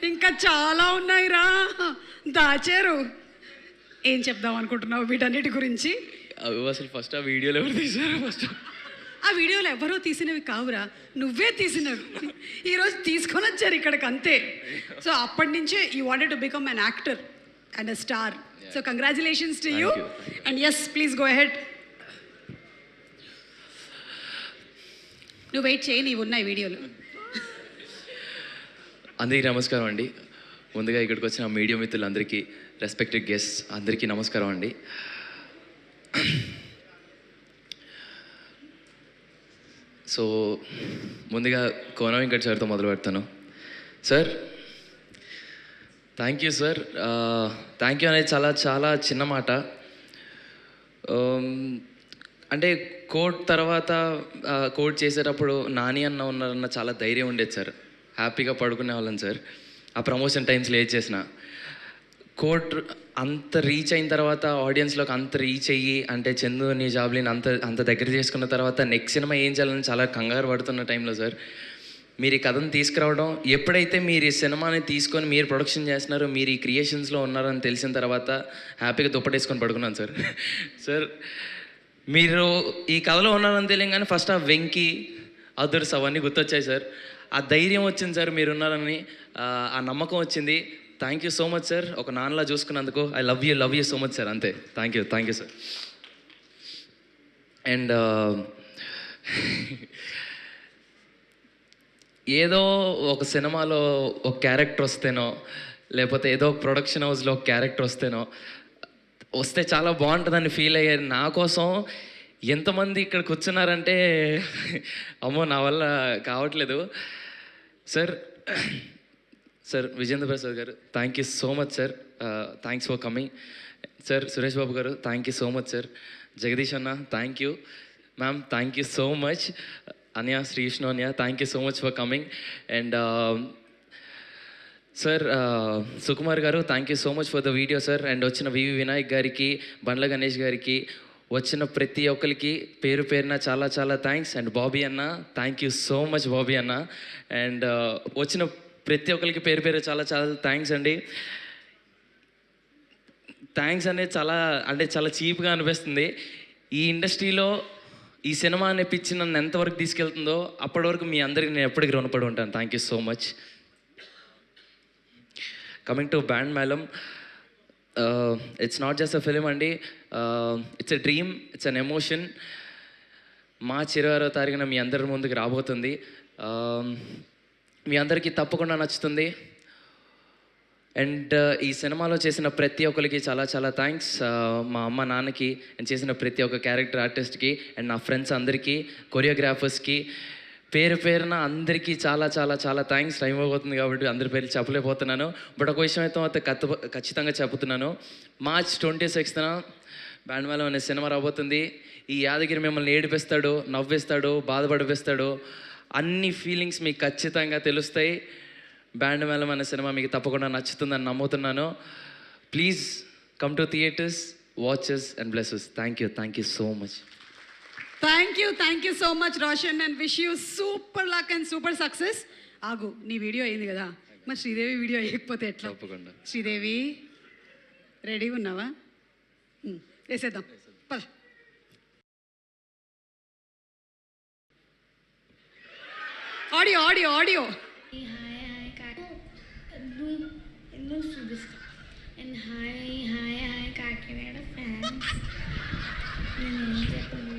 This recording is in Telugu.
ఇంకా చాలా ఉన్నాయిరా, దాచారు. ఏం చెప్దాం అనుకుంటున్నావు వీటన్నిటి గురించి? అవి అసలు ఫస్ట్ ఆ వీడియోలో ఎవరు తీసారు? ఫస్ట్ ఆ వీడియోలో ఎవరో తీసినవి కావురా, నువ్వే తీసినవి. ఈరోజు తీసుకొని వచ్చారు ఇక్కడికి, అంతే. సో అప్పటి నుంచే you wanted to become an actor and a star. So congratulations to you. And yes, please go ahead. నువ్వు వెయిట్ చేయి, నీవు ఉన్నాయి వీడియోలు. అందరికీ నమస్కారం అండి. ముందుగా ఇక్కడికి వచ్చిన మీడియా మిత్రులందరికీ, రెస్పెక్టెడ్ గెస్ట్ అందరికీ నమస్కారం అండి. సో ముందుగా కోన వెంకట్ సార్తో మొదలు పెడతాను. Sir, thank you sir. Thank you అనేది చాలా చాలా చిన్న మాట. అంటే కోడ్ తర్వాత కోడ్ చేసేటప్పుడు నాని అన్న ఉన్నారన్న చాలా ధైర్యం ఉండేది సార్. హ్యాపీగా పడుకునే వాళ్ళం సార్. ఆ ప్రమోషన్ టైమ్స్లో ఏది చేసిన కోడ్ అంత రీచ్ అయిన తర్వాత, ఆడియన్స్లోకి అంత రీచ్ అయ్యి, అంటే చందుని జాబ్లీని అంత దగ్గర చేసుకున్న తర్వాత నెక్స్ట్ సినిమా ఏం చేయాలని చాలా కంగారు పడుతున్న టైంలో సార్ మీరు ఈ కథను తీసుకురావడం, ఎప్పుడైతే మీరు ఈ సినిమాని తీసుకొని మీరు ప్రొడక్షన్ చేస్తున్నారో, మీరు ఈ క్రియేషన్స్లో ఉన్నారని తెలిసిన తర్వాత హ్యాపీగా దుప్పటేసుకొని పడుకున్నాను సార్. సార్, మీరు ఈ కథలో ఉన్నారని తెలియగానే ఫస్ట్ ఆ వెంకీ, అదర్స్ అవన్నీ గుర్తొచ్చాయి సార్. ఆ ధైర్యం వచ్చింది సార్, మీరున్నారని ఆ నమ్మకం వచ్చింది. Thank you so much sir. ఒక నాన్నలా చూసుకున్నందుకు I love you so much sir. అంతే. Thank you sir. అండ్ ఏదో ఒక సినిమాలో ఒక క్యారెక్టర్ వస్తేనో, లేకపోతే ఏదో ఒక ప్రొడక్షన్ హౌస్లో ఒక క్యారెక్టర్ వస్తే చాలా బాగుంటుందని ఫీల్ అయ్యారు. నా కోసం ఎంతమంది ఇక్కడ కూర్చున్నారంటే అమ్మో, నా వల్ల కావట్లేదు సార్. సార్ విజేంద్ర ప్రసాద్ గారు, thank you so much sir. Thanks for coming sir. Suresh Babu గారు, thank you so much sir. Jagadish అన్న, thank you. Ma'am, thank you so much. Anya, Sri Vishnu Anya, thank you so much for coming. And sir Sukumar గారు, thank you so much for the video sir. And వచ్చిన వివి వినాయక్ గారికి, బండ్ల గణేష్ గారికి, వచ్చిన ప్రతి ఒక్కరికి పేరు పేరున చాలా చాలా థ్యాంక్స్. అండ్ బాబీ అన్న, thank you so much Bobby అన్న. అండ్ వచ్చిన ప్రతి ఒక్కరికి పేరు పేరు చాలా చాలా థ్యాంక్స్ అండి. థ్యాంక్స్ అనేది చాలా చీప్గా అనిపిస్తుంది. ఈ ఇండస్ట్రీలో ఈ సినిమా అనే పిచ్చి నన్ను ఎంతవరకు తీసుకెళ్తుందో అప్పటి వరకు మీ అందరికీ నేను ఎప్పటికీ రుణపడి ఉంటాను. Thank you so much. Coming to band Melam, it's not just a film అండి, it's a dream, it's an emotion. మార్చి 26వ తారీఖున మీ అందరి ముందుకు రాబోతుంది. మీ అందరికీ తప్పకుండా నచ్చుతుంది. అండ్ ఈ సినిమాలో చేసిన ప్రతి ఒక్కరికి చాలా చాలా థ్యాంక్స్. మా అమ్మ నాన్నకి, అండ్ చేసిన ప్రతి ఒక్క క్యారెక్టర్ ఆర్టిస్ట్కి, అండ్ నా ఫ్రెండ్స్ అందరికీ, కొరియోగ్రాఫర్స్కి, పేరు పేరున అందరికీ చాలా చాలా చాలా థ్యాంక్స్. టైం అయిపోతుంది కాబట్టి అందరి పేర్లు చెప్పలేకపోతున్నాను. బట్ ఒక విషయం అయితే ఖచ్చితంగా చెప్తున్నాను. మార్చ్ 26న బ్యాండ్ మేళం అనే సినిమా రాబోతుంది. ఈ యాదగిరి మిమ్మల్ని ఏడిపిస్తాడు, నవ్విస్తాడు, బాధపడిపిస్తాడు. అన్ని ఫీలింగ్స్ మీకు ఖచ్చితంగా తెలుస్తాయి. బ్యాండ్ మేళం అనే సినిమా మీకు తప్పకుండా నచ్చుతుందని నమ్ముతున్నాను. Please come to theatres, watches and blesses. Thank you so much. Thank you so much Roshan, and wish you super luck and super success. ఆగు, నీ వీడియో అయింది కదా, మరి శ్రీదేవి వీడియో వేయకపోతే ఎట్లా? తప్పకుండా. శ్రీదేవి, రెడీగా ఉన్నావా? వేసేద్దాం, పద. Audio and hi Kakinada fans. నేను ఏం చెప్పను,